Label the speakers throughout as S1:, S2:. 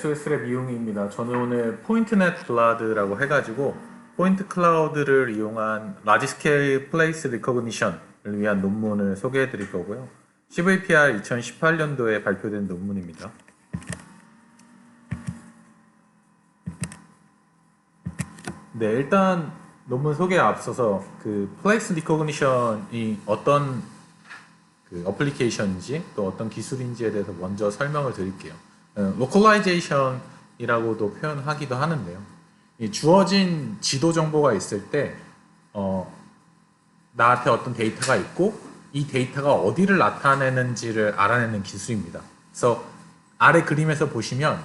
S1: SOS랩 이용입니다. 저는 오늘 포인트넷 블라드라고 해가지고 포인트 클라우드를 이용한 라지 스케일 플레이스 리커그니션을 위한 논문을 소개해 드릴 거고요. CVPR 2018년도에 발표된 논문입니다. 네, 일단 논문 소개에 앞서서 그 플레이스 리커그니션이 어떤 그 어플리케이션인지 또 어떤 기술인지에 대해서 먼저 설명을 드릴게요. 로컬라이제이션이라고도 표현하기도 하는데요. 이 주어진 지도 정보가 있을 때 나한테 어떤 데이터가 있고 이 데이터가 어디를 나타내는지를 알아내는 기술입니다. 그래서 아래 그림에서 보시면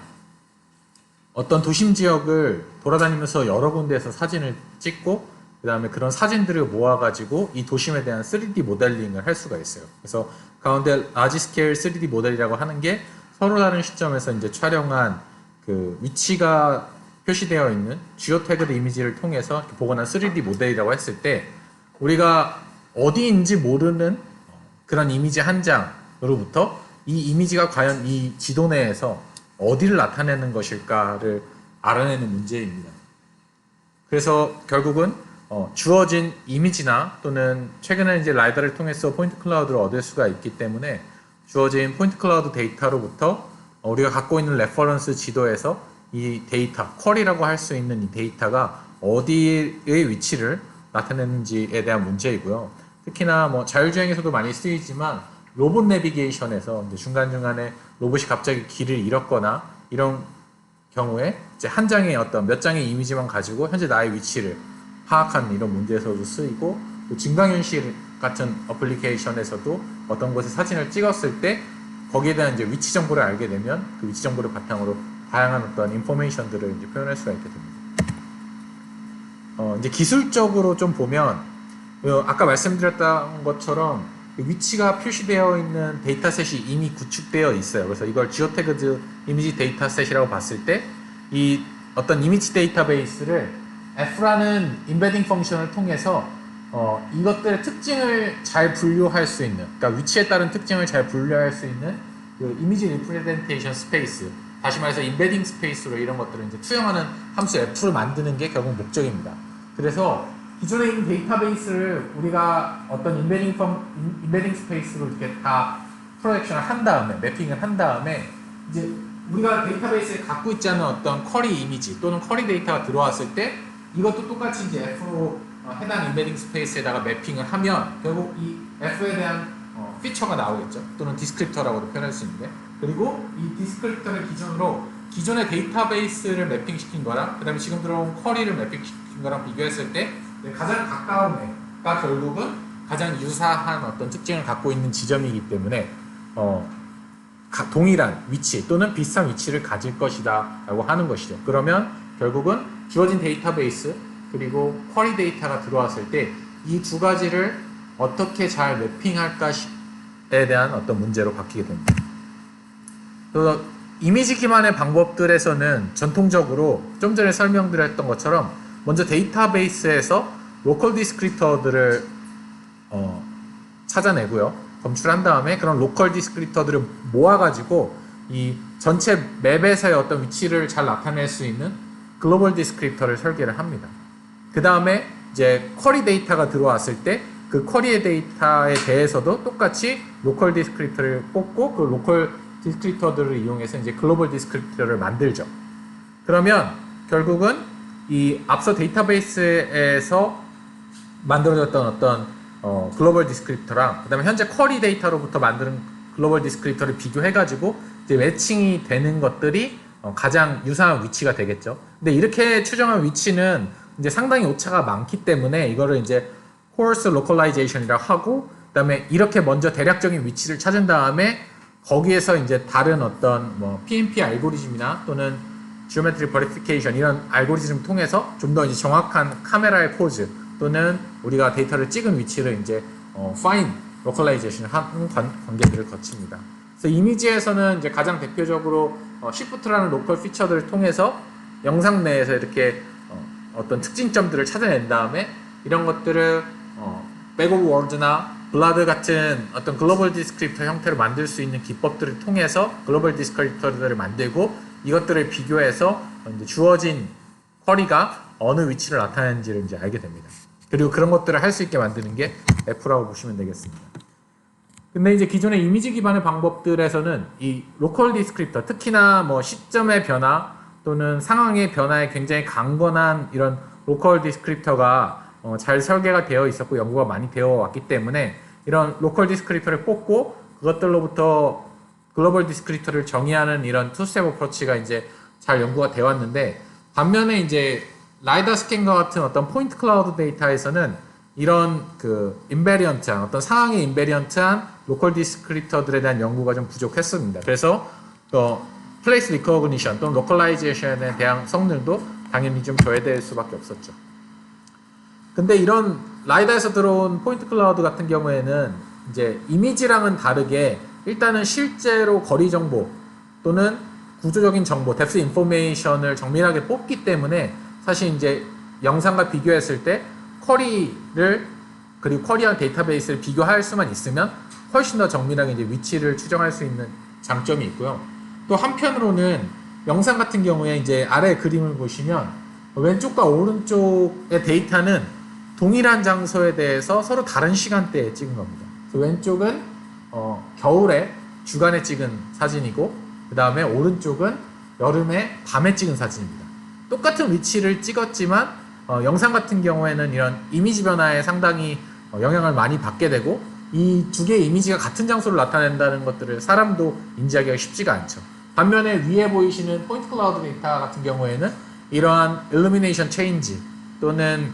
S1: 어떤 도심 지역을 돌아다니면서 여러 군데에서 사진을 찍고 그 다음에 그런 사진들을 모아가지고 이 도심에 대한 3D 모델링을 할 수가 있어요. 그래서 가운데 라지 스케일 3D 모델이라고 하는 게 서로 다른 시점에서 이제 촬영한 그 위치가 표시되어 있는 지오 태그드 이미지를 통해서 복원한 3D 모델이라고 했을 때 우리가 어디인지 모르는 그런 이미지 한 장으로부터 이 이미지가 과연 이 지도 내에서 어디를 나타내는 것일까를 알아내는 문제입니다. 그래서 결국은 주어진 이미지나 또는 최근에 이제 라이다를 통해서 포인트 클라우드를 얻을 수가 있기 때문에 주어진 포인트 클라우드 데이터로부터 우리가 갖고 있는 레퍼런스 지도에서 이 데이터, 쿼리라고 할 수 있는 이 데이터가 어디의 위치를 나타내는지에 대한 문제이고요. 특히나 뭐 자율주행에서도 많이 쓰이지만 로봇 내비게이션에서 이제 중간중간에 로봇이 갑자기 길을 잃었거나 이런 경우에 이제 한 장의 어떤 몇 장의 이미지만 가지고 현재 나의 위치를 파악하는 이런 문제에서도 쓰이고 또 증강현실 같은 어플리케이션에서도 어떤 곳에 사진을 찍었을 때 거기에 대한 이제 위치 정보를 알게 되면 그 위치 정보를 바탕으로 다양한 어떤 인포메이션들을 이제 표현할 수가 있게 됩니다. 이제 기술적으로 좀 보면 아까 말씀드렸던 것처럼 위치가 표시되어 있는 데이터셋이 이미 구축되어 있어요. 그래서 이걸 지오태그드 이미지 데이터셋이라고 봤을 때 이 어떤 이미지 데이터베이스를 F라는 인베딩 펑션을 통해서 이것들의 특징을 잘 분류할 수 있는, 그러니까 위치에 따른 특징을 잘 분류할 수 있는 그 이미지 리프레젠테이션 스페이스, 다시 말해서 인베딩 스페이스로 이런 것들을 이제 투영하는 함수 F를 만드는 게 결국 목적입니다. 그래서 기존에 있는 데이터베이스를 우리가 어떤 인베딩 스페이스로 이렇게 다 프로젝션을 한 다음에, 매핑을 한 다음에 이제 우리가 데이터베이스에 갖고 있지 않은 어떤 쿼리 이미지 또는 쿼리 데이터가 들어왔을 때 이것도 똑같이 이제 F로 해당 인베딩 스페이스에다가 매핑을 하면 결국 이 F에 대한 피처가 나오겠죠. 또는 디스크립터라고도 표현할 수 있는데, 그리고 이 디스크립터를 기준으로 기존의 데이터베이스를 매핑시킨 거랑 그 다음에 지금 들어온 쿼리를 매핑시킨 거랑 비교했을 때 가장 가까운 애가 결국은 가장 유사한 어떤 특징을 갖고 있는 지점이기 때문에 동일한 위치 또는 비슷한 위치를 가질 것이다 라고 하는 것이죠. 그러면 결국은 주어진 데이터베이스 그리고 쿼리 데이터가 들어왔을 때 이 두 가지를 어떻게 잘 매핑할까에 대한 어떤 문제로 바뀌게 됩니다. 그래서 이미지 기반의 방법들에서는 전통적으로 좀 전에 설명드렸던 것처럼 먼저 데이터베이스에서 로컬 디스크립터들을 찾아내고요. 검출한 다음에 그런 로컬 디스크립터들을 모아가지고 이 전체 맵에서의 어떤 위치를 잘 나타낼 수 있는 글로벌 디스크립터를 설계를 합니다. 그 다음에 이제 쿼리 데이터가 들어왔을 때 그 쿼리의 데이터에 대해서도 똑같이 로컬 디스크립터를 뽑고 그 로컬 디스크립터들을 이용해서 이제 글로벌 디스크립터를 만들죠. 그러면 결국은 이 앞서 데이터베이스에서 만들어졌던 어떤 글로벌 디스크립터랑 그 다음에 현재 쿼리 데이터로부터 만드는 글로벌 디스크립터를 비교해가지고 이제 매칭이 되는 것들이 가장 유사한 위치가 되겠죠. 근데 이렇게 추정한 위치는 이제 상당히 오차가 많기 때문에 이거를 이제 coarse localization이라고 하고 그 다음에 이렇게 먼저 대략적인 위치를 찾은 다음에 거기에서 이제 다른 어떤 뭐 PNP 알고리즘이나 또는 Geometry Verification 이런 알고리즘을 통해서 좀 더 이제 정확한 카메라의 포즈 또는 우리가 데이터를 찍은 위치를 이제 Fine Localization 하는 관계들을 거칩니다. 그래서 이미지에서는 이제 가장 대표적으로 Shift라는 로컬 피처들을 통해서 영상 내에서 이렇게 어떤 특징점들을 찾아낸 다음에 이런 것들을 Bag of Words나 블라드 같은 어떤 글로벌 디스크립터 형태로 만들 수 있는 기법들을 통해서 글로벌 디스크립터들을 만들고 이것들을 비교해서 이제 주어진 쿼리가 어느 위치를 나타내는지를 이제 알게 됩니다. 그리고 그런 것들을 할 수 있게 만드는 게 F라고 보시면 되겠습니다. 근데 이제 기존의 이미지 기반의 방법들에서는 이 로컬 디스크립터, 특히나 뭐 시점의 변화 또는 상황의 변화에 굉장히 강건한 이런 로컬 디스크립터가 잘 설계가 되어 있었고 연구가 많이 되어 왔기 때문에 이런 로컬 디스크립터를 뽑고 그것들로부터 글로벌 디스크립터를 정의하는 이런 투스텝 어프로치가 이제 잘 연구가 되어 왔는데, 반면에 이제 라이다 스캔과 같은 어떤 포인트 클라우드 데이터에서는 이런 그 인베리언트한 어떤 상황의 인베리언트한 로컬 디스크립터들에 대한 연구가 좀 부족했습니다. 그래서 플레이스 리커그니션 또는 로컬라이제이션에 대한 성능도 당연히 좀 저해될 수밖에 없었죠. 근데 이런 라이다에서 들어온 포인트 클라우드 같은 경우에는 이제 이미지랑은 다르게 일단은 실제로 거리 정보 또는 구조적인 정보, 뎁스 인포메이션을 정밀하게 뽑기 때문에 사실 이제 영상과 비교했을 때 쿼리를 그리고 쿼리한 데이터베이스를 비교할 수만 있으면 훨씬 더 정밀하게 이제 위치를 추정할 수 있는 장점이 있고요. 또 한편으로는 영상 같은 경우에 이제 아래 그림을 보시면 왼쪽과 오른쪽의 데이터는 동일한 장소에 대해서 서로 다른 시간대에 찍은 겁니다. 그래서 왼쪽은 겨울에 주간에 찍은 사진이고 그 다음에 오른쪽은 여름에 밤에 찍은 사진입니다. 똑같은 위치를 찍었지만 영상 같은 경우에는 이런 이미지 변화에 상당히 영향을 많이 받게 되고 이 두 개의 이미지가 같은 장소를 나타낸다는 것들을 사람도 인지하기가 쉽지가 않죠. 반면에 위에 보이시는 포인트 클라우드 데이터 같은 경우에는 이러한 일루미네이션 체인지 또는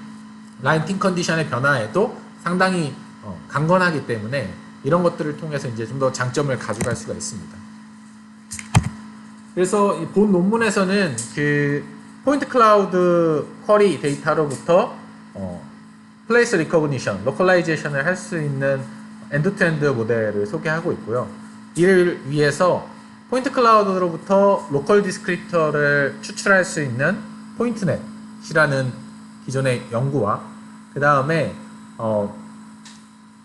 S1: 라이팅 컨디션의 변화에도 상당히 강건하기 때문에 이런 것들을 통해서 이제 좀 더 장점을 가져갈 수가 있습니다. 그래서 본 논문에서는 그 포인트 클라우드 쿼리 데이터로부터 플레이스 리커그니션, 로컬라이제이션을 할 수 있는 엔드-투-엔드 모델을 소개하고 있고요. 이를 위해서 포인트 클라우드로부터 로컬 디스크립터를 추출할 수 있는 포인트넷이라는 기존의 연구와 그 다음에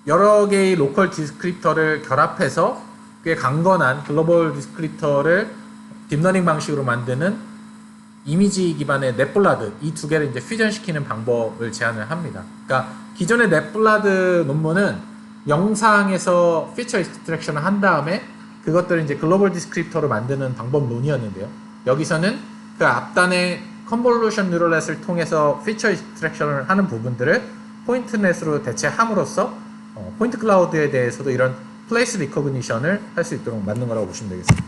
S1: 여러 개의 로컬 디스크립터를 결합해서 꽤 강건한 글로벌 디스크립터를 딥러닝 방식으로 만드는 이미지 기반의 넷블라드, 이 두 개를 이제 퓨전시키는 방법을 제안을 합니다. 그러니까 기존의 넷블라드 논문은 영상에서 피처 익스트랙션을 한 다음에 그것들을 이제 글로벌 디스크립터로 만드는 방법론이었는데요. 여기서는 그 앞단의 컨볼루션 뉴럴넷을 통해서 피처 익스트랙션을 하는 부분들을 포인트넷으로 대체함으로써 포인트 클라우드에 대해서도 이런 플레이스 리커그니션을 할 수 있도록 만든 거라고 보시면 되겠습니다.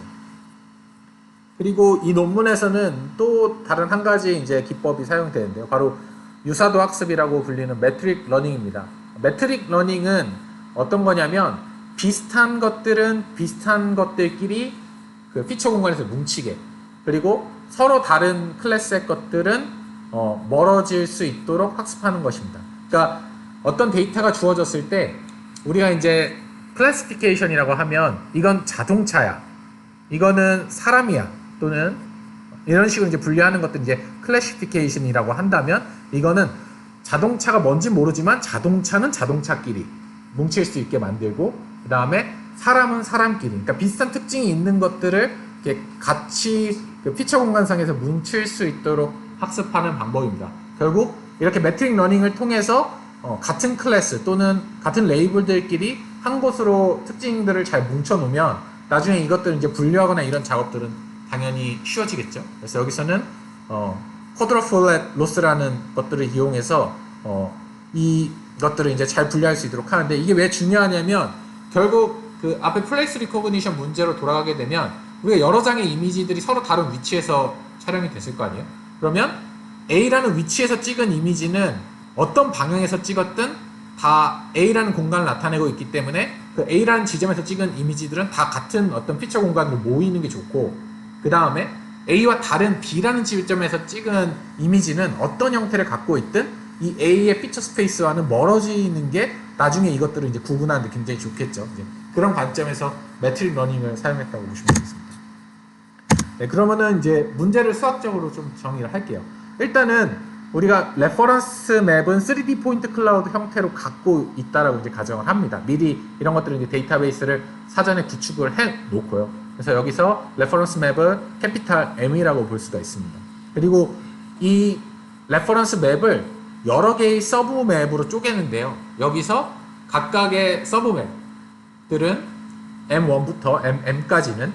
S1: 그리고 이 논문에서는 또 다른 한 가지 이제 기법이 사용되는데요. 바로 유사도 학습이라고 불리는 매트릭 러닝입니다. 매트릭 러닝은 어떤 거냐면 비슷한 것들은 비슷한 것들끼리 그 피처 공간에서 뭉치게, 그리고 서로 다른 클래스의 것들은 멀어질 수 있도록 학습하는 것입니다. 그러니까 어떤 데이터가 주어졌을 때 우리가 이제 클래시피케이션이라고 하면 이건 자동차야, 이거는 사람이야, 또는 이런 식으로 이제 분류하는 것들 이제 클래시피케이션이라고 한다면, 이거는 자동차가 뭔지 모르지만 자동차는 자동차끼리 뭉칠 수 있게 만들고, 그 다음에 사람은 사람끼리, 그러니까 비슷한 특징이 있는 것들을 이렇게 같이 그 피처 공간상에서 뭉칠 수 있도록 학습하는 방법입니다. 결국 이렇게 매트릭 러닝을 통해서 같은 클래스 또는 같은 레이블들끼리 한 곳으로 특징들을 잘 뭉쳐 놓으면 나중에 이것들을 이제 분류하거나 이런 작업들은 당연히 쉬워지겠죠. 그래서 여기서는 쿼드러플렛 로스라는 것들을 이용해서 이것들을 이제 잘 분류할 수 있도록 하는데, 이게 왜 중요하냐면 결국 그 앞에 플레이스 리커그니션 문제로 돌아가게 되면 우리가 여러 장의 이미지들이 서로 다른 위치에서 촬영이 됐을 거 아니에요? 그러면 A라는 위치에서 찍은 이미지는 어떤 방향에서 찍었든 다 A라는 공간을 나타내고 있기 때문에 그 A라는 지점에서 찍은 이미지들은 다 같은 어떤 피처 공간으로 모이는 게 좋고, 그 다음에 A와 다른 B라는 지점에서 찍은 이미지는 어떤 형태를 갖고 있든 이 A의 피처 스페이스와는 멀어지는 게 나중에 이것들을 이제 구분하는 데 굉장히 좋겠죠. 이제 그런 관점에서 매트릭 러닝을 사용했다고 보시면 되겠습니다. 네, 그러면은 이제 문제를 수학적으로 좀 정의를 할게요. 일단은 우리가 레퍼런스 맵은 3D 포인트 클라우드 형태로 갖고 있다라고 이제 가정을 합니다. 미리 이런 것들을 이제 데이터베이스를 사전에 구축을 해 놓고요. 그래서 여기서 레퍼런스 맵을 캐피탈 M이라고 볼 수가 있습니다. 그리고 이 레퍼런스 맵을 여러 개의 서브 맵으로 쪼개는데요. 여기서 각각의 서브 맵들은 M1부터 M까지는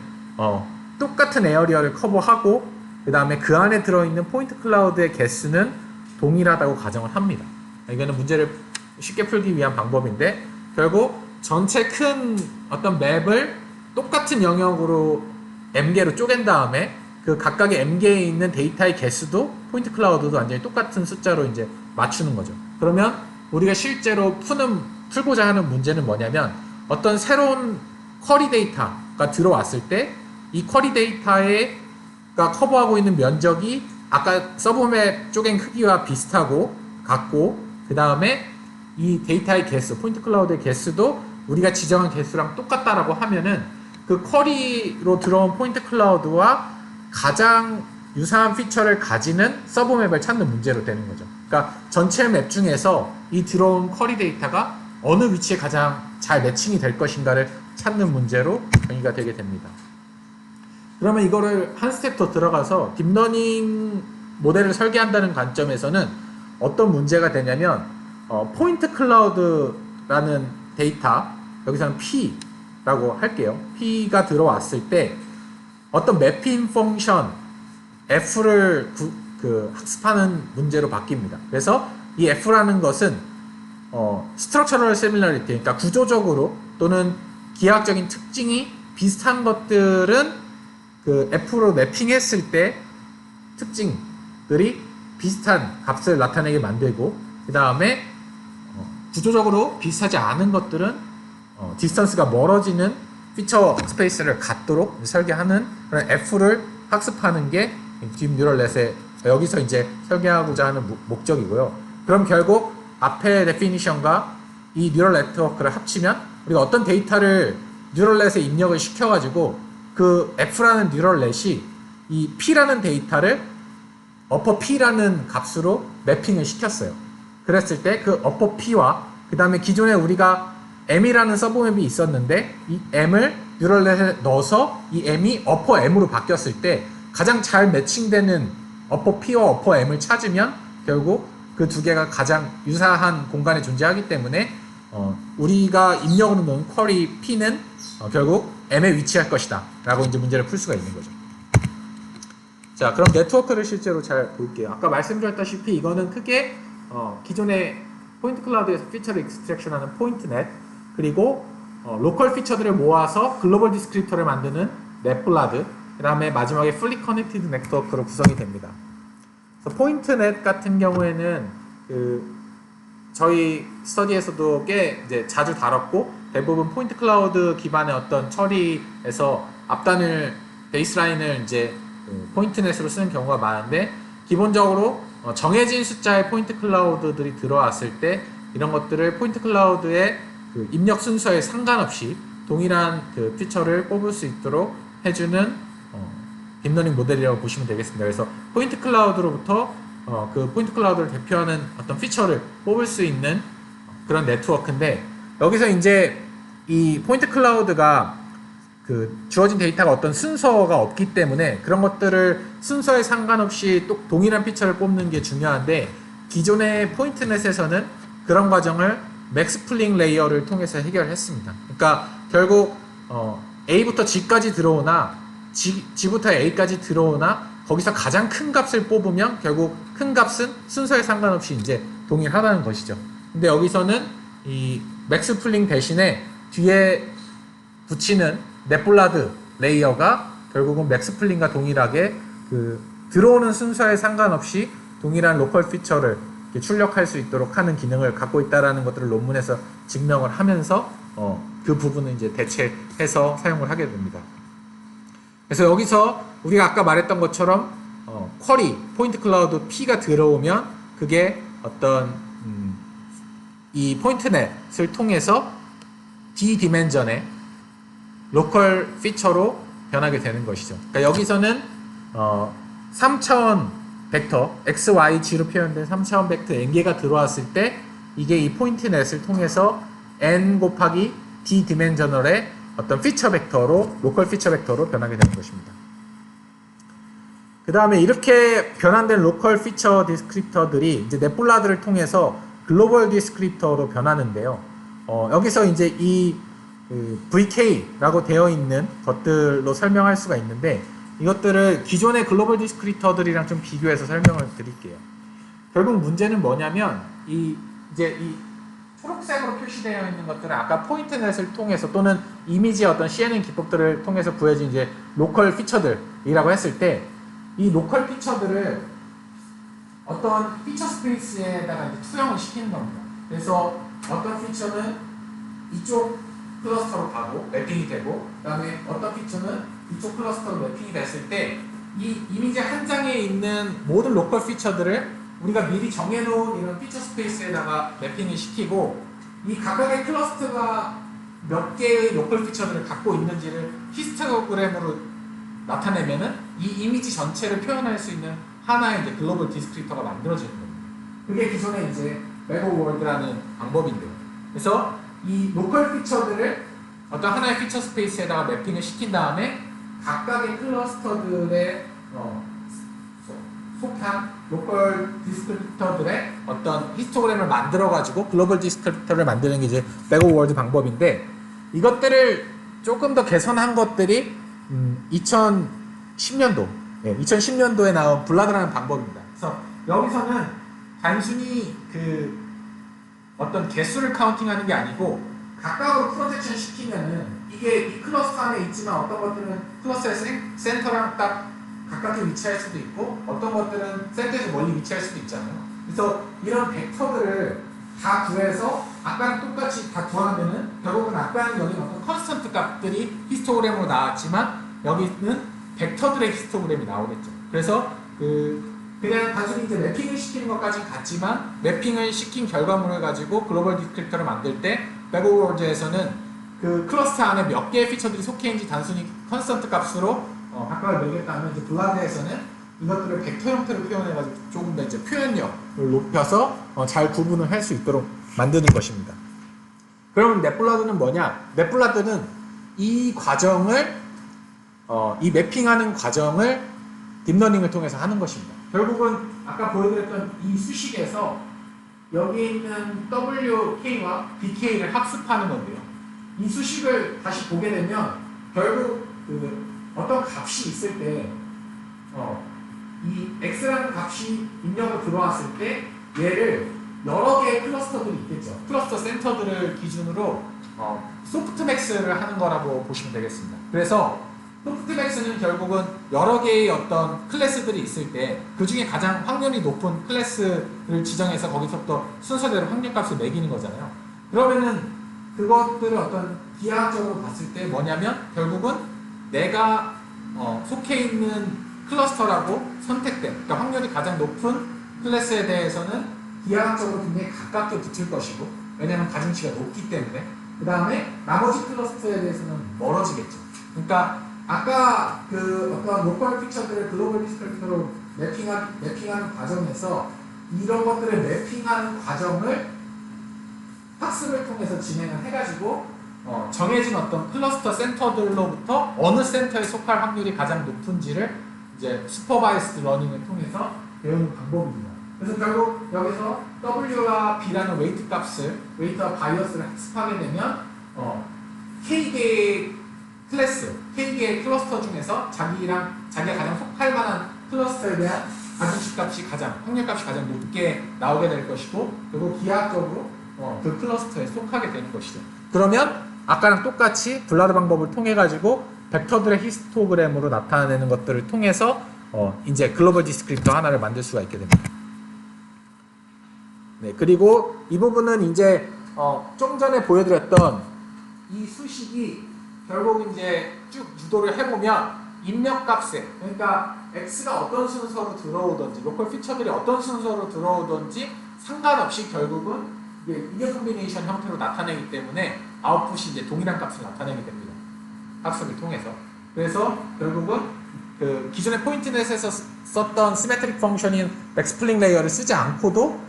S1: 똑같은 에어리어를 커버하고 그 다음에 그 안에 들어있는 포인트 클라우드의 개수는 동일하다고 가정을 합니다. 이거는 문제를 쉽게 풀기 위한 방법인데 결국 전체 큰 어떤 맵을 똑같은 영역으로 M개로 쪼갠 다음에 그 각각의 M개에 있는 데이터의 개수도 포인트 클라우드도 완전히 똑같은 숫자로 이제 맞추는 거죠. 그러면 우리가 실제로 풀고자 하는 문제는 뭐냐면 어떤 새로운 쿼리 데이터가 들어왔을 때 이 쿼리 데이터가 커버하고 있는 면적이 아까 서브맵 쪼갠 크기와 비슷하고 같고 그 다음에 이 데이터의 개수, 포인트 클라우드의 개수도 우리가 지정한 개수랑 똑같다라고 하면은 그 쿼리로 들어온 포인트 클라우드와 가장 유사한 피처를 가지는 서브맵을 찾는 문제로 되는 거죠. 그러니까 전체 맵 중에서 이 들어온 쿼리 데이터가 어느 위치에 가장 잘 매칭이 될 것인가를 찾는 문제로 정의가 되게 됩니다. 그러면 이거를 한 스텝 더 들어가서 딥러닝 모델을 설계한다는 관점에서는 어떤 문제가 되냐면 포인트 클라우드라는 데이터, 여기서는 P라고 할게요. P가 들어왔을 때 어떤 매핑 펑션 F를 학습하는 문제로 바뀝니다. 그래서 이 F라는 것은 structural similarity, 그러니까 구조적으로 또는 기하학적인 특징이 비슷한 것들은 그 F로 매핑했을 때 특징들이 비슷한 값을 나타내게 만들고 그 다음에 구조적으로 비슷하지 않은 것들은 디스턴스가 멀어지는 피처 스페이스를 갖도록 설계하는 그런 F를 학습하는 게 딥 뉴럴넷의 여기서 이제 설계하고자 하는 목적이고요. 그럼 결국 앞에 데피니션과 이 뉴럴 네트워크를 합치면 우리가 어떤 데이터를 뉴럴넷에 입력을 시켜가지고 그 F라는 뉴럴넷이 이 P라는 데이터를 어퍼 P라는 값으로 매핑을 시켰어요. 그랬을 때 그 어퍼 P와 그 다음에 기존에 우리가 M이라는 서브맵이 있었는데 이 M을 뉴럴넷에 넣어서 이 M이 어퍼 M으로 바뀌었을 때 가장 잘 매칭되는 어퍼 P와 어퍼 M을 찾으면 결국 그 두 개가 가장 유사한 공간에 존재하기 때문에 우리가 입력으로 넣은 쿼리 P는 결국 M에 위치할 것이다 라고 이제 문제를 풀 수가 있는 거죠. 자, 그럼 네트워크를 실제로 잘 볼게요. 아까 말씀드렸다시피 이거는 크게 기존의 포인트 클라우드에서 피처를 익스트랙션하는 포인트넷 그리고 로컬 피처들을 모아서 글로벌 디스크립터를 만드는 넷블라드 그 다음에 마지막에 풀리 커넥티드 네트워크로 구성이 됩니다. 그래서 포인트넷 같은 경우에는 저희 스터디에서도 꽤 이제 자주 다뤘고 대부분 포인트 클라우드 기반의 어떤 처리에서 앞단을 베이스라인을 이제 포인트넷으로 쓰는 경우가 많은데 기본적으로 정해진 숫자의 포인트 클라우드들이 들어왔을 때 이런 것들을 포인트 클라우드의 그 입력 순서에 상관없이 동일한 그 피처를 뽑을 수 있도록 해주는 딥러닝 모델이라고 보시면 되겠습니다. 그래서 포인트 클라우드로부터 그 포인트 클라우드를 대표하는 어떤 피처를 뽑을 수 있는 그런 네트워크인데 여기서 이제 이 포인트 클라우드가 그 주어진 데이터가 어떤 순서가 없기 때문에 그런 것들을 순서에 상관없이 또 동일한 피처를 뽑는 게 중요한데 기존의 포인트넷에서는 그런 과정을 맥스플링 레이어를 통해서 해결했습니다. 그러니까 결국 A부터 G까지 들어오나 G부터 A까지 들어오나 거기서 가장 큰 값을 뽑으면 결국 큰 값은 순서에 상관없이 이제 동일하다는 것이죠. 근데 여기서는 이 맥스플링 대신에 뒤에 붙이는 넷블라드 레이어가 결국은 맥스플링과 동일하게 그 들어오는 순서에 상관없이 동일한 로컬 피처를 출력할 수 있도록 하는 기능을 갖고 있다라는 것들을 논문에서 증명을 하면서 그 부분을 이제 대체해서 사용을 하게 됩니다. 그래서 여기서 우리가 아까 말했던 것처럼 쿼리, 포인트 클라우드 P가 들어오면 그게 어떤 이 포인트넷을 통해서 D 디멘전의 로컬 피처로 변하게 되는 것이죠. 그러니까 여기서는 3차원 벡터 X, Y, G로 표현된 3차원 벡터 N개가 들어왔을 때 이게 이 포인트넷을 통해서 N 곱하기 D 디멘저널의 어떤 피처 벡터로 로컬 피처 벡터로 변하게 되는 것입니다. 그 다음에 이렇게 변환된 로컬 피처 디스크립터들이 이제 넷블라드를 통해서 글로벌 디스크립터로 변하는데요. 여기서 이제 이 VK라고 되어 있는 것들로 설명할 수가 있는데 이것들을 기존의 글로벌 디스크립터들이랑 좀 비교해서 설명을 드릴게요. 결국 문제는 뭐냐면 이제 이 초록색으로 표시되어 있는 것들은 아까 포인트넷을 통해서 또는 이미지의 어떤 CNN 기법들을 통해서 구해진 이제 로컬 피처들이라고 했을 때 이 로컬 피처들을 어떤 피처 스페이스에다가 이제 투영을 시키는 겁니다. 그래서 어떤 피처는 이쪽 클러스터로 가고 매핑이 되고 그 다음에 어떤 피처는 이쪽 클러스터로 매핑이 됐을 때 이 이미지 한 장에 있는 모든 로컬 피처들을 우리가 미리 정해놓은 이런 피처 스페이스에다가 매핑을 시키고 이 각각의 클러스터가 몇 개의 로컬 피처들을 갖고 있는지를 히스토그램으로 나타내면은 이 이미지 전체를 표현할 수 있는 하나의 이제 글로벌 디스크립터가 만들어지는 겁니다. 그게 기존의 이제 메가월드라는 방법인데요. 그래서 이 로컬 피처들을 어떤 하나의 피처 스페이스에다가 매핑을 시킨 다음에 각각의 클러스터들의 속한 로컬 디스크립터들의 어떤 히스토그램을 만들어가지고 글로벌 디스크립터를 만드는 게 이제 메가월드 방법인데 이것들을 조금 더 개선한 것들이 2010년도, 2010년도에 나온 블라드라는 방법입니다. 그래서 여기서는 단순히 그 어떤 개수를 카운팅하는 게 아니고 각각으로 프로젝션 시키면은 이게 이 클러스터 안에 있지만 어떤 것들은 클러스터의 센터랑 딱 가깝게 위치할 수도 있고 어떤 것들은 센터에서 멀리 위치할 수도 있잖아요. 그래서 이런 벡터들을 다 구해서 아까랑 똑같이 다 구하면은 결국은 아까는 여기는 어떤 컨스턴트 값들이 히스토그램으로 나왔지만 여기는 벡터들의 히스토그램이 나오겠죠. 그래서 그냥 단순히 이제 매핑을 시키는 것까지는 같지만 매핑을 시킨 결과물을 가지고 글로벌 디스크립터를 만들 때 메가월드에서는 그 클러스터 안에 몇 개의 피처들이 속해 있는지 단순히 컨스턴트 값으로 각각을 매겼다면 이제 블라드에서는 이것들을 벡터 형태로 표현해가지고 조금 더 이제 표현력을 높여서 잘 구분을 할 수 있도록 만드는 것입니다. 그러면 넷블라드는 뭐냐? 넷블라드는 이 과정을 이 매핑하는 과정을 딥러닝을 통해서 하는 것입니다. 결국은 아까 보여드렸던 이 수식에서 여기 있는 WK와 BK를 합습하는 건데요. 이 수식을 다시 보게 되면 결국 어떤 값이 있을 때 이 x라는 값이 입력으로 들어왔을 때 얘를 여러 개의 클러스터들이 있겠죠. 클러스터 센터들을 기준으로 소프트맥스를 하는 거라고 보시면 되겠습니다. 그래서 소프트맥스는 결국은 여러 개의 어떤 클래스들이 있을 때 그 중에 가장 확률이 높은 클래스를 지정해서 거기서부터 순서대로 확률값을 매기는 거잖아요. 그러면은 그것들을 어떤 기하학적으로 봤을 때 뭐냐면 결국은 내가 속해 있는 클러스터라고 선택된, 그러니까 확률이 가장 높은 클래스에 대해서는 기하학적으로 굉장히 가깝게 붙을 것이고, 왜냐하면 가중치가 높기 때문에. 그 다음에 나머지 클러스터에 대해서는 멀어지겠죠. 그러니까 아까 그 어떤 로컬 피처들을 글로벌 디스크립터로 매핑하는 과정에서 이런 것들을 매핑하는 과정을 학습을 통해서 진행을 해가지고 정해진 어떤 클러스터 센터들로부터 어느 센터에 속할 확률이 가장 높은지를 이제 슈퍼바이스드 러닝을 통해서 배우는 방법입니다. 그래서 결국 여기서 W와 B라는 웨이트 값을, 웨이트와 바이어스를 학습하게 되면 K개의 클래스, K개의 클러스터 중에서 자기가 가장 속할 만한 클러스터에 대한 가중치 값이 확률값이 가장 높게 나오게 될 것이고, 그리고 기하학적으로 그 클러스터에 속하게 되는 것이죠. 그러면 아까랑 똑같이 블라드 방법을 통해 가지고 벡터들의 히스토그램으로 나타내는 것들을 통해서 이제 글로벌 디스크립터 하나를 만들 수가 있게 됩니다. 네, 그리고 이 부분은 이제 좀 전에 보여드렸던 이 수식이 결국 이제 쭉 유도를 해보면 입력값에, 그러니까 x가 어떤 순서로 들어오든지 로컬 피처들이 어떤 순서로 들어오든지 상관없이 결국은 이게 리니어 콤비네이션 형태로 나타내기 때문에 아웃풋이 이제 동일한 값을 나타내게 됩니다. 학습을 통해서. 그래서 결국은 그 기존의 포인트넷에서 썼던 시메트릭 펑션인 백스플링 레이어를 쓰지 않고도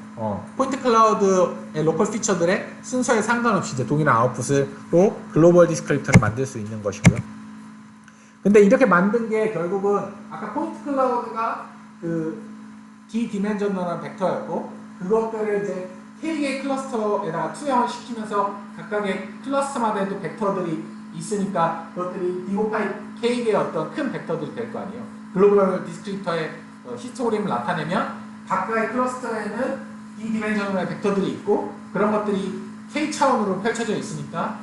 S1: 포인트 클라우드의 로컬 피처들의 순서에 상관없이 이제 동일한 아웃풋으로 글로벌 디스크립터를 만들 수 있는 것이고요. 근데 이렇게 만든 게 결국은 아까 포인트 클라우드가 그 디디멘셔널한 벡터였고 그것들을 이제 K의 클러스터에다가 투영을 시키면서 각각의 클러스터마다도 벡터들이 있으니까 그것들이 D 곱하기 K의 어떤 큰 벡터들이 될 거 아니에요. 글로벌 디스크립터의 히스토그램을 나타내면 각각의 클러스터에는 D 디멘셔널의 벡터들이 있고 그런 것들이 K 차원으로 펼쳐져 있으니까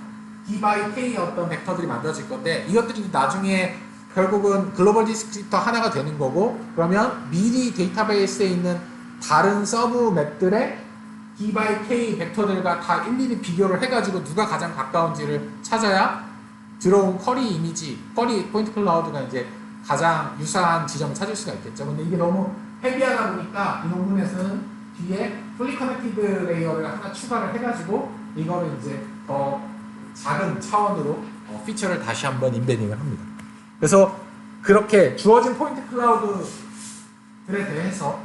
S1: D by K의 어떤 벡터들이 만들어질 건데 이것들이 나중에 결국은 글로벌 디스크립터 하나가 되는 거고 그러면 미리 데이터베이스에 있는 다른 서브 맵들의 D by K 벡터들과 다 일일이 비교를 해가지고 누가 가장 가까운지를 찾아야 들어온 쿼리 이미지, 쿼리 포인트 클라우드가 이제 가장 유사한 지점을 찾을 수가 있겠죠. 근데 이게 너무 헤비하다 보니까 이 논문에서는 뒤에 풀리 커넥티드 레이어를 하나 추가를 해가지고 이거를 이제 더 작은 차원으로 피처를 다시 한번 인베딩을 합니다. 그래서 그렇게 주어진 포인트 클라우드들에 대해서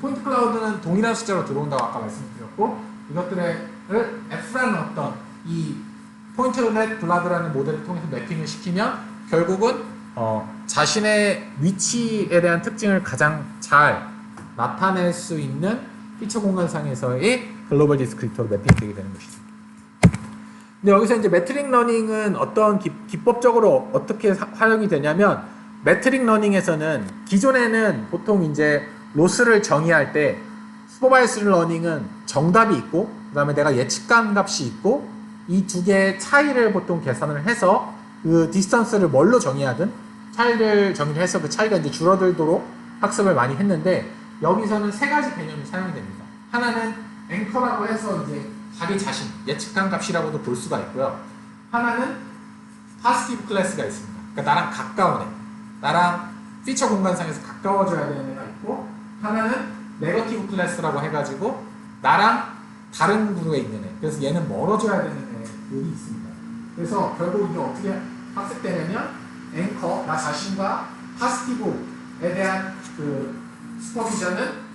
S1: 포인트 클라우드는 동일한 숫자로 들어온다고 아까 말씀드렸고 이것들을 F라는 어떤 이 포인트넷 블라드라는 모델을 통해서 매핑을 시키면 결국은 자신의 위치에 대한 특징을 가장 잘 나타낼 수 있는 피처 공간상에서의 글로벌 디스크립터로 매핑되게 되는 것이죠. 근데 여기서 이제 매트릭 러닝은 어떤 기법적으로 어떻게 활용이 되냐면 매트릭 러닝에서는 기존에는 보통 이제 로스를 정의할 때 슈퍼바이스드 러닝은 정답이 있고 그 다음에 내가 예측한 값이 있고 이 두 개의 차이를 보통 계산을 해서 그 디스턴스를 뭘로 정의하든 차이를 정의를 해서 그 차이가 이제 줄어들도록 학습을 많이 했는데 여기서는 세 가지 개념이 사용이 됩니다. 하나는 앵커라고 해서 이제 자기 자신, 예측한 값이라고도 볼 수가 있고요. 하나는 파스티브 클래스가 있습니다. 그러니까 나랑 가까운 애, 나랑 피처 공간상에서 가까워져야 되는 애가 있고 하나는 네거티브 클래스라고 해가지고 나랑 다른 그룹에 있는 애, 그래서 얘는 멀어져야 되는 애들이 있습니다. 그래서 결국 이게 어떻게 학습되냐면 앵커, 나 자신과 파스티브에 대한 그 슈퍼비전은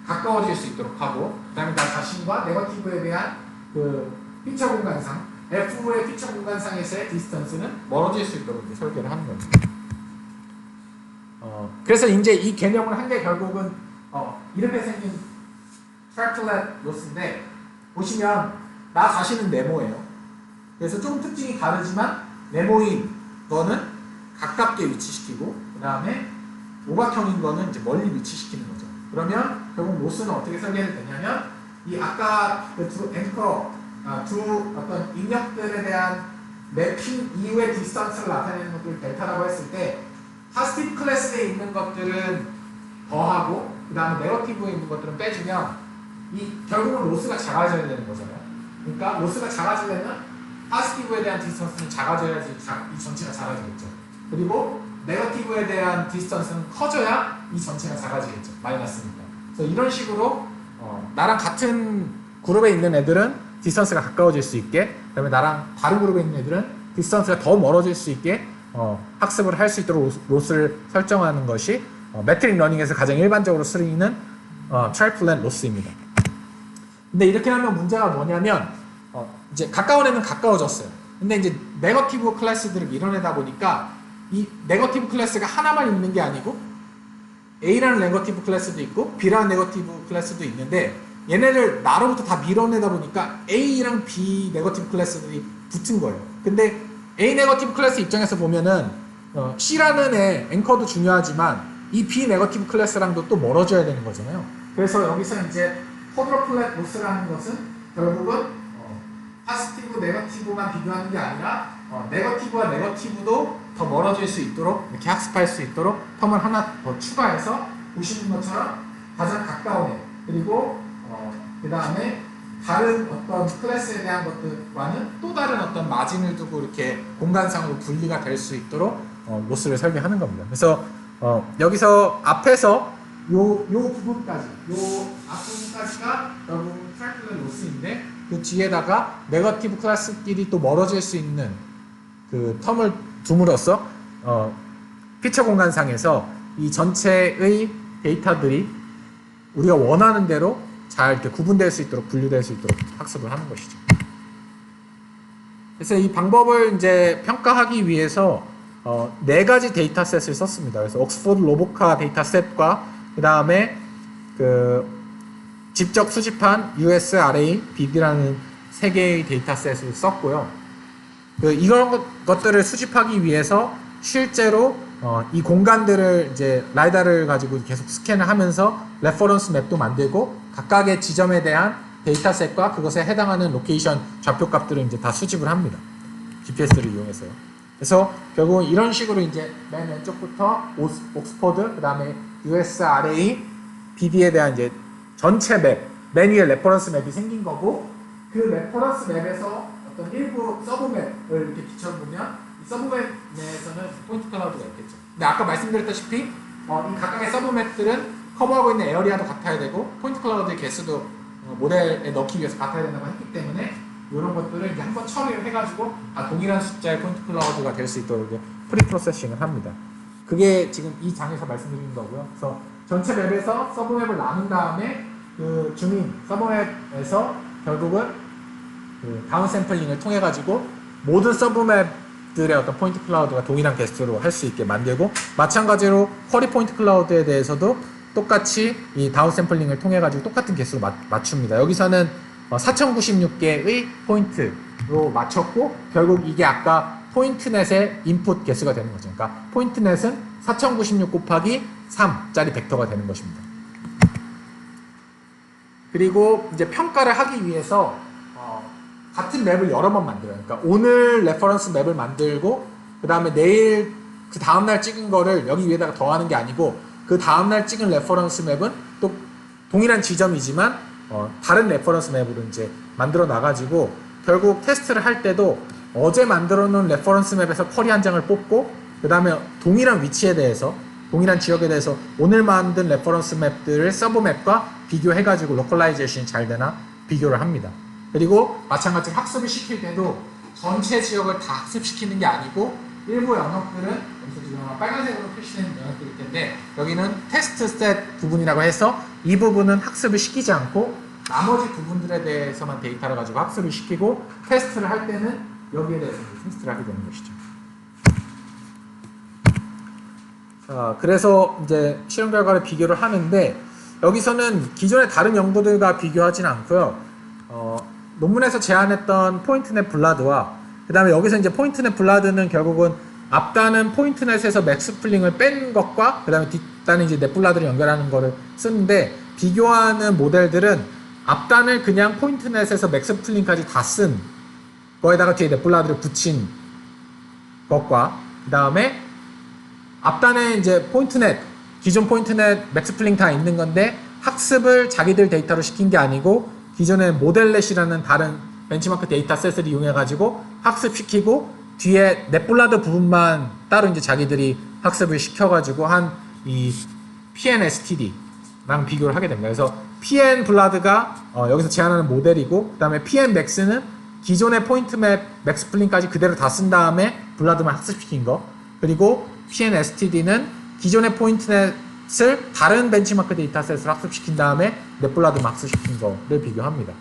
S1: 가까워질 수 있도록 하고 그 다음에 나 자신과 네거티브에 대한 그 피처 공간상 F의 피처 공간상에서의 디스턴스는 멀어질 수 있도록 이제 설계를 하는 거죠. 그래서 이제 이 개념을 한 게 결국은 이렇게 생긴 트래플렛 로스인데 보시면 나 자신은 네모예요. 그래서 조금 특징이 다르지만 네모인 거는 가깝게 위치시키고 그 다음에 오각형인 거는 이제 멀리 위치시키는 거죠. 그러면 결국 로스는 어떻게 설계를 되냐면 이 아까 그 두 앵커 두 어떤 입력들에 대한 매핑 이후의 디스턴스를 나타내는 것들을 델타라고 했을 때 파스티브 클래스에 있는 것들은 더하고 그 다음에 네거티브에 있는 것들은 빼주면 이 결국은 로스가 작아져야 되는 거잖아요. 그러니까 로스가 작아지려면 파스티브에 대한 디스턴스는 작아져야지 이 전체가 작아지겠죠. 그리고 네거티브에 대한 디스턴스는 커져야 이 전체가 작아지겠죠. 마이너스니까. 그래서 이런 식으로 나랑 같은 그룹에 있는 애들은 디스턴스가 가까워질 수 있게 그다음에 나랑 다른 그룹에 있는 애들은 디스턴스가 더 멀어질 수 있게 학습을 할 수 있도록 로스를 설정하는 것이 매트릭 러닝에서 가장 일반적으로 쓰이는 트래플렛 로스입니다. 근데 이렇게 하면 문제가 뭐냐면 이제 가까운 애는 가까워졌어요. 근데 이제 네거티브 클래스들을 밀어내다 보니까 이 네거티브 클래스가 하나만 있는 게 아니고 A라는 네거티브 클래스도 있고 B라는 네거티브 클래스도 있는데 얘네를 나로부터 다 밀어내다 보니까 A랑 B 네거티브 클래스들이 붙은 거예요. 근데 A 네거티브 클래스 입장에서 보면은 C라는 애 앵커도 중요하지만 이 B 네거티브 클래스랑도 또 멀어져야 되는 거잖아요. 그래서 여기서 이제 쿼드러플렛 로스라는 것은 결국은 파스티브 네거티브만 비교하는 게 아니라 네거티브와 네거티브도 더 멀어질 수 있도록 이렇게 학습할 수 있도록 텀을 하나 더 추가해서 보시는 것처럼 가장 가까운 애 그리고 그 다음에 다른 어떤 클래스에 대한 것들과는 또 다른 어떤 마진을 두고 이렇게 공간상으로 분리가 될 수 있도록 로스를 설계하는 겁니다. 그래서 여기서 앞에서 요 부분까지 요 앞부분까지가 결국 트래플렛 로스인데 그 뒤에다가 네거티브 클래스끼리 또 멀어질 수 있는 그 텀을 둠으로써 피처 공간상에서 이 전체의 데이터들이 우리가 원하는 대로 잘 이렇게 구분될 수 있도록 분류될 수 있도록 학습을 하는 것이죠. 그래서 이 방법을 이제 평가하기 위해서 네 가지 데이터셋을 썼습니다. 그래서 옥스포드 로보카 데이터셋과 그 다음에 그 직접 수집한 USRA, BD라는 세 개의 데이터셋을 썼고요. 이런 것들을 수집하기 위해서 실제로 이 공간들을 이제 라이다를 가지고 계속 스캔을 하면서 레퍼런스 맵도 만들고 각각의 지점에 대한 데이터셋과 그것에 해당하는 로케이션 좌표값들을 이제 다 수집을 합니다. GPS를 이용해서요. 그래서 결국은 이런 식으로 이제 맨 왼쪽부터 옥스포드, 그 다음에 USRA, BD에 대한 이제 전체 맨 위에 레퍼런스 맵이 생긴 거고, 그 레퍼런스 맵에서 어떤 일부 서브 맵을 이렇게 비춰보면 이 서브 맵 내에서는 포인트 클라우드가 있겠죠. 근데 아까 말씀드렸다시피 이 각각의 서브 맵들은 커버하고 있는 에어리아도 같아야 되고 포인트 클라우드의 개수도 모델에 넣기 위해서 같아야 된다고 했기 때문에 이런 것들을 이제 한번 처리를 해가지고 동일한 숫자의 포인트 클라우드가 될 수 있도록 이제 프리 프로세싱을 합니다. 그게 지금 이 장에서 말씀드린 거고요. 그래서 전체 맵에서 서브 맵을 나눈 다음에 그 주민 서브 맵에서 결국은 그 다운 샘플링을 통해 가지고 모든 서브 맵들의 어떤 포인트 클라우드가 동일한 개수로 할 수 있게 만들고, 마찬가지로 쿼리 포인트 클라우드에 대해서도 똑같이 이 다운 샘플링을 통해 가지고 똑같은 개수로 맞춥니다. 여기서는 4096개의 포인트로 맞췄고, 결국 이게 아까 포인트넷의 인풋 개수가 되는 거죠. 그러니까 포인트넷은 4096 곱하기 3짜리 벡터가 되는 것입니다. 그리고 이제 평가를 하기 위해서 같은 맵을 여러 번 만들어요. 그러니까 오늘 레퍼런스 맵을 만들고 그 다음에 내일 그 다음날 찍은 거를 여기 위에다가 더하는 게 아니고, 그 다음날 찍은 레퍼런스 맵은 또 동일한 지점이지만 다른 레퍼런스 맵으로 이제 만들어 놔가지고 결국 테스트를 할 때도 어제 만들어 놓은 레퍼런스 맵에서 쿼리 한 장을 뽑고, 그 다음에 동일한 위치에 대해서 동일한 지역에 대해서 오늘 만든 레퍼런스 맵들을 서브 맵과 비교해가지고 로컬라이제이션이 잘 되나 비교를 합니다. 그리고 마찬가지로 학습을 시킬 때도 전체 지역을 다 학습시키는 게 아니고 일부 영역들은 여기서 지금 빨간색으로 표시된 영역들일 텐데 여기는 테스트 셋 부분이라고 해서 이 부분은 학습을 시키지 않고 나머지 부분들에 대해서만 데이터를 가지고 학습을 시키고, 테스트를 할 때는 여기에 대해서 테스트를 하게 되는 것이죠. 자, 그래서 이제 실험 결과를 비교를 하는데 여기서는 기존의 다른 연구들과 비교하지는 않고요. 논문에서 제안했던 포인트넷 블라드와 그 다음에 여기서 이제 포인트넷 블라드는 결국은 앞단은 포인트넷에서 맥스플링을 뺀 것과 그 다음에 뒷단은 이제 넷블라드를 연결하는 거를 쓰는데, 비교하는 모델들은 앞단을 그냥 포인트넷에서 맥스플링까지 다 쓴 거에다가 뒤에 넷블라드를 붙인 것과 그 다음에 앞단에 이제 포인트넷, 기존 포인트넷 맥스플링 다 있는 건데 학습을 자기들 데이터로 시킨 게 아니고 기존의 모델넷이라는 다른 벤치마크 데이터셋을 이용해가지고 학습시키고 뒤에 넷블라드 부분만 따로 이제 자기들이 학습을 시켜가지고 한 이 PNSTD랑 비교를 하게 됩니다. 그래서 PN 블라드가 여기서 제안하는 모델이고, 그 다음에 PN 맥스는 기존의 포인트맵 맥스플링까지 그대로 다 쓴 다음에 블라드만 학습시킨 거, 그리고 PNSTD는 기존의 포인트넷을 다른 벤치마크 데이터셋을 학습시킨 다음에 넷블라드만 학습시킨 거를 비교합니다.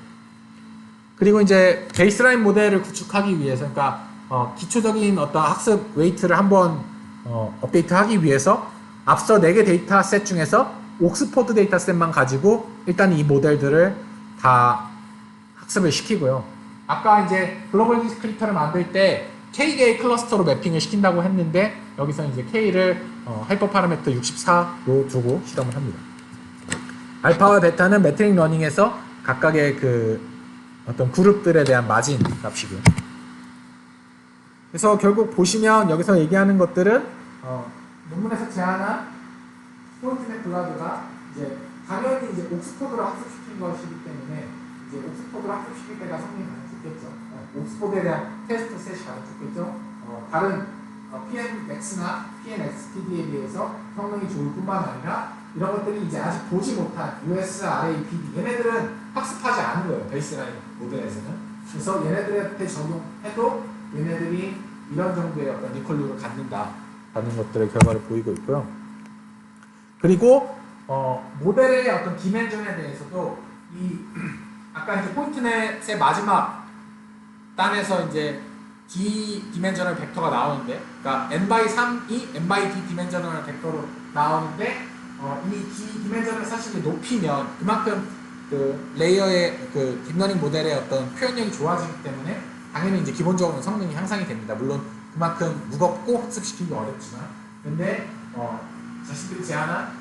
S1: 그리고 이제 베이스라인 모델을 구축하기 위해서, 그러니까 기초적인 어떤 학습 웨이트를 한번 업데이트하기 위해서 앞서 4개 데이터셋 중에서 옥스포드 데이터셋만 가지고 일단 이 모델들을 다 학습을 시키고요. 아까 이제 글로벌 디스크립터를 만들 때 K-의 클러스터로 매핑을 시킨다고 했는데 여기서 이제 K를 하이퍼 파라미터 64로 두고 실험을 합니다. 알파와 베타는 매트릭 러닝에서 각각의 그 어떤 그룹들에 대한 마진 값이고요. 그래서 결국 보시면 여기서 얘기하는 것들은 논문에서 제안한 포인트넷 블라드가 이제 당연히 이제 옥스포드로 학습시킨 것이기 때문에 이제 옥스포드로 학습시킬 때가 성능이 가장 좋겠죠. 옥스포드에 대한 테스트 셋이 가장 좋겠죠. 다른 PNMax나 PNSTD에 비해서 성능이 좋을 뿐만 아니라 이런 것들이 이제 아직 보지 못한 USRA, BD 얘네들은 학습하지 않은 거예요. 베이스라인 모델에서는. 그래서 얘네들한테 적용해도 얘네들이 이런 정도의 어떤 리콜류를 갖는다라는 것들의 결과를 보이고 있고요. 그리고 모델의 어떤 디멘전에 대해서도 이 아까 이제 포인트넷의 마지막 단에서 이제 D 디멘저널 벡터가 나오는데, 그러니까 n by 3이 n by d 디멘저널 벡터로 나오는데, 이 D 디멘저널 사실 높이면 그만큼 그 레이어의 그 딥러닝 모델의 어떤 표현력이 좋아지기 때문에 당연히 이제 기본적으로 성능이 향상이 됩니다. 물론 그만큼 무겁고 학습시키기 어렵지만, 근데 자신들이 제안한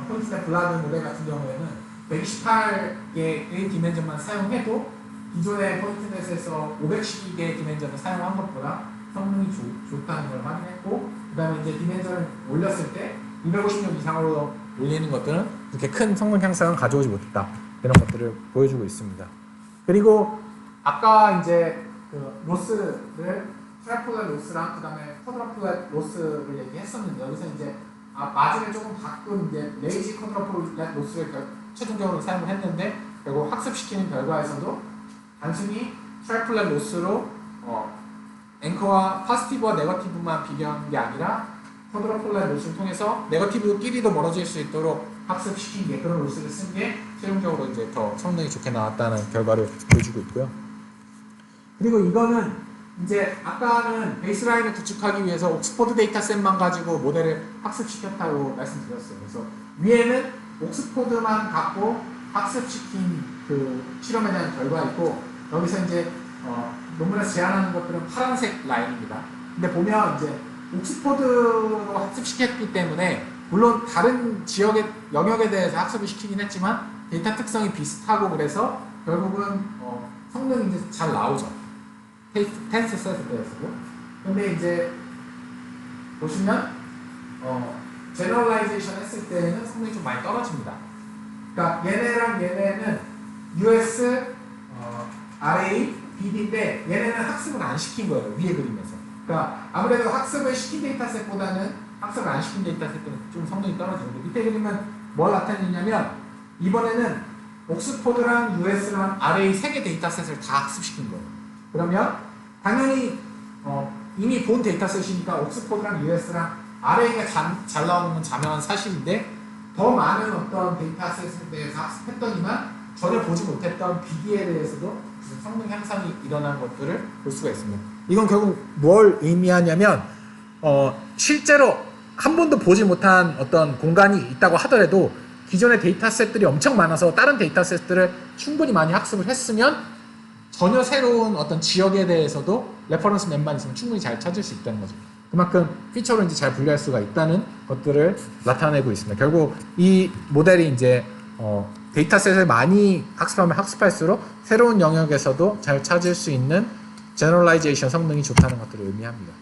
S1: 포인트넷 블라드 모델 같은 경우에는 128개의 디멘전만 사용해도 기존의 포인트넷에서 512개의 디멘전을 사용한 것보다 성능이 좋다는 걸 확인했고, 그 다음에 이제 디멘전을 올렸을 때 256 이상으로 올리는 것들은 그렇게 큰 성능 향상은 가져오지 못했다. 이런 것들을 보여주고 있습니다. 그리고 아까 이제 그 로스를 트라플렛 로스랑 그 다음에 쿼드라플렛 로스를 얘기했었는데, 여기서 이제 마진을 조금 바꾼 이제 레이지 쿼드라플렛 로스를 최종적으로 사용을 했는데, 결국 학습시키는 결과에서도 단순히 트라플렛 로스로 앵커와 포지티브와 네거티브만 비교한 게 아니라 쿼드라플렛 로스를 통해서 네거티브끼리도 멀어질 수 있도록 학습시킨 게, 그런 로스를 쓴 게 최종적으로 이제 더 성능이 좋게 나왔다는 결과를 보여주고 있고요. 그리고 이거는 이제 아까는 베이스라인을 구축하기 위해서 옥스포드 데이터셋만 가지고 모델을 학습시켰다고 말씀드렸어요. 그래서 위에는 옥스포드만 갖고 학습시킨 그 실험에 대한 결과이고, 여기서 이제 논문에서 제안하는 것들은 파란색 라인입니다. 근데 보면 이제 옥스포드로 학습시켰기 때문에 물론 다른 지역의 영역에 대해서 학습을 시키긴 했지만 데이터 특성이 비슷하고, 그래서 결국은 성능이 이제 잘 나오죠. 테스트 셋에 대해서도. 근데 이제 보시면 제너럴라이제이션 했을 때는 성능이 좀 많이 떨어집니다. 그러니까 얘네랑 얘네는 US RA BD인데 얘네는 학습을 안 시킨 거예요. 위에 그림에서. 그러니까 아무래도 학습을 시킨 데이터셋보다는 학습을 안 시킨 데이터셋들은 좀 성능이 떨어지는데, 밑에 그림은 뭘 나타내냐면 이번에는 옥스포드랑 US랑 RA 3개 데이터셋을 다 학습시킨 거예요. 그러면 당연히 이미 본 데이터셋이니까 옥스포드랑 US랑 RA가 잘 나오는 건 자명한 사실인데, 더 많은 어떤 데이터셋에 대해서 학습했더니만 전혀 보지 못했던 BD에 대해서도 성능 향상이 일어난 것들을 볼 수가 있습니다. 이건 결국 뭘 의미하냐면 실제로 한 번도 보지 못한 어떤 공간이 있다고 하더라도 기존의 데이터셋들이 엄청 많아서 다른 데이터셋들을 충분히 많이 학습을 했으면 전혀 새로운 어떤 지역에 대해서도 레퍼런스 맵만 있으면 충분히 잘 찾을 수 있다는 거죠. 그만큼 피처로 이제 잘 분류할 수가 있다는 것들을 나타내고 있습니다. 결국 이 모델이 이제 데이터셋을 많이 학습하면 학습할수록 새로운 영역에서도 잘 찾을 수 있는 제너럴라이제이션 성능이 좋다는 것들을 의미합니다.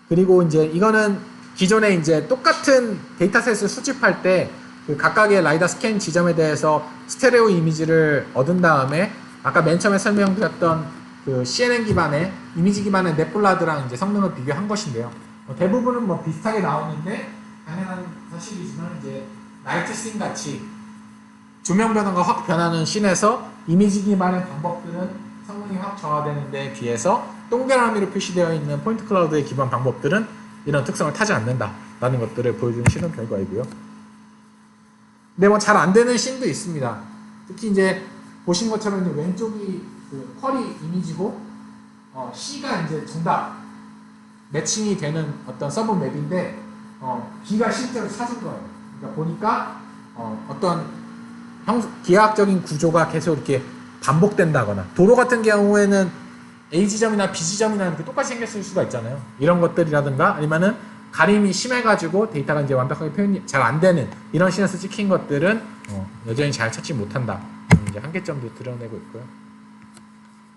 S1: 그리고 이제 이거는 기존에 이제 똑같은 데이터셋을 수집할 때 그 각각의 라이다 스캔 지점에 대해서 스테레오 이미지를 얻은 다음에 아까 맨 처음에 설명드렸던 그 CNN 기반의 이미지 기반의 넷블라드랑 이제 성능을 비교한 것인데요. 대부분은 뭐 비슷하게 나오는데, 당연한 사실이지만 이제 나이트 씬 같이 조명 변화가 확 변하는 씬에서 이미지 기반의 방법들은 성능이 확 저하되는 데에 비해서 동그라미로 표시되어 있는 포인트 클라우드의 기반 방법들은 이런 특성을 타지 않는다라는 것들을 보여주는 실험 결과이고요. 근데 뭐 잘 안 되는 씬도 있습니다. 특히 이제 보신 것처럼 이제 왼쪽이 그 쿼리 이미지고 C가 이제 정답 매칭이 되는 어떤 서브 맵인데 B가 실제로 찾은 거예요. 그러니까 보니까 어떤 기하학적인 구조가 계속 이렇게 반복된다거나, 도로 같은 경우에는 A 지점이나 B 지점이나 이렇게 똑같이 생겼을 수가 있잖아요. 이런 것들이라든가, 아니면은 가림이 심해가지고 데이터가 이제 완벽하게 표현이 잘 안 되는 이런 씬에서 찍힌 것들은 여전히 잘 찾지 못한다. 이제 한계점도 드러내고 있고요.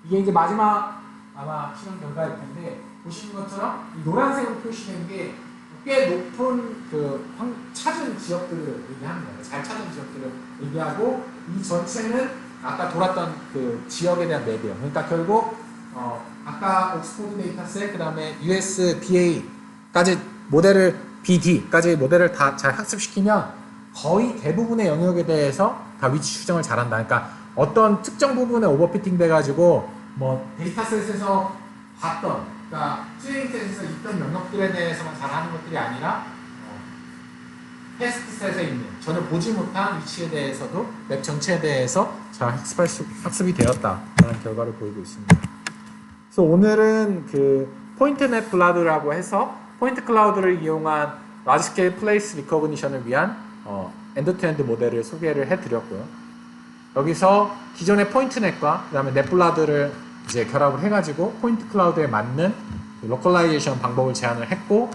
S1: 이게 이제 마지막 아마 실험 결과일 텐데, 보시는 것처럼 이 노란색으로 표시된 게 꽤 높은 그 찾은 지역들을 얘기합니다. 잘 찾은 지역들을 얘기하고, 이 전체는 아까 돌았던 그 지역에 대한 맵이에요. 그러니까 결국 아까 옥스포드 데이터셋, 그 다음에 USBA까지 모델을 BD까지 모델을 다 잘 학습시키면 거의 대부분의 영역에 대해서 다 위치 추정을 잘한다. 그러니까 어떤 특정 부분에 오버피팅 돼가지고 뭐 데이터셋에서 봤던, 그러니까 트레이닝셋에서 있던 영역들에 대해서만 잘하는 것들이 아니라 테스트셋에 있는 전혀 보지 못한 위치에 대해서도 맵 전체에 대해서 잘 학습이 되었다라는 결과를 보이고 있습니다. 그래서 오늘은 그 포인트 넷 블라드라고 해서 포인트 클라우드를 이용한 라지 스케일 플레이스 리커그니션을 위한 엔드-투-엔드 모델을 소개를 해드렸고요. 여기서 기존의 포인트 넷과 그다음에 넷블라드를 이제 결합을 해가지고 포인트 클라우드에 맞는 그 로컬라이제이션 방법을 제안을 했고,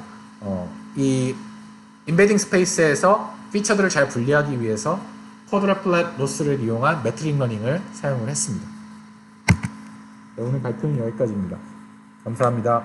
S1: 이 인베딩 스페이스에서 피처들을 잘 분리하기 위해서 쿼드래플렛 로스를 이용한 매트릭 러닝을 사용을 했습니다. 네, 오늘 발표는 여기까지입니다. 감사합니다.